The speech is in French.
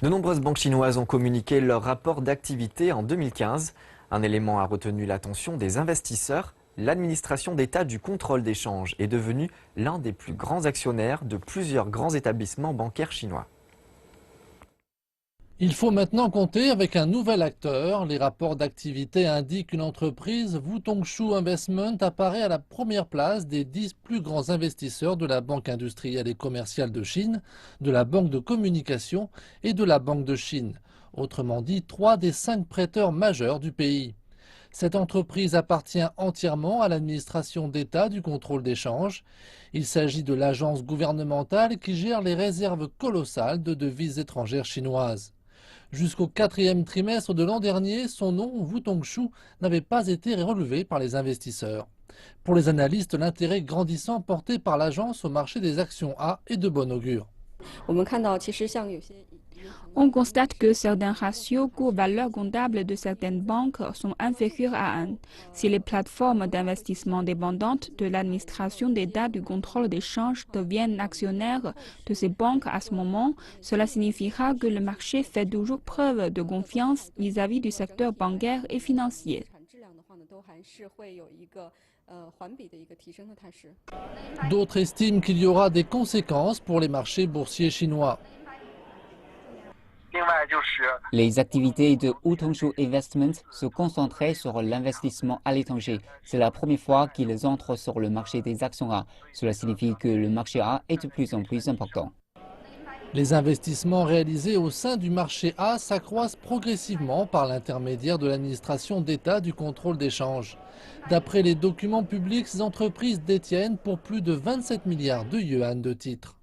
De nombreuses banques chinoises ont communiqué leur rapport d'activité en 2015. Un élément a retenu l'attention des investisseurs. L'administration d'État du contrôle des changes est devenue l'un des plus grands actionnaires de plusieurs grands établissements bancaires chinois. Il faut maintenant compter avec un nouvel acteur. Les rapports d'activité indiquent qu'une entreprise, Wutongshu Investment, apparaît à la première place des 10 plus grands investisseurs de la Banque industrielle et commerciale de Chine, de la Banque de communication et de la Banque de Chine. Autrement dit, 3 des 5 prêteurs majeurs du pays. Cette entreprise appartient entièrement à l'administration d'État du contrôle des changes. Il s'agit de l'agence gouvernementale qui gère les réserves colossales de devises étrangères chinoises. Jusqu'au quatrième trimestre de l'an dernier, son nom, Wutongshu, n'avait pas été relevé par les investisseurs. Pour les analystes, l'intérêt grandissant porté par l'agence au marché des actions A est de bon augure. On constate que certains ratios cours-valeur comptable de certaines banques sont inférieurs à 1. Si les plateformes d'investissement dépendantes de l'administration d'État du contrôle des changes deviennent actionnaires de ces banques à ce moment, cela signifiera que le marché fait toujours preuve de confiance vis-à-vis du secteur bancaire et financier. D'autres estiment qu'il y aura des conséquences pour les marchés boursiers chinois. Les activités de Wutongshu Investment se concentraient sur l'investissement à l'étranger. C'est la première fois qu'ils entrent sur le marché des actions A. Cela signifie que le marché A est de plus en plus important. Les investissements réalisés au sein du marché A s'accroissent progressivement par l'intermédiaire de l'administration d'État du contrôle des changes. D'après les documents publics, ces entreprises détiennent pour plus de 27 milliards de yuan de titres.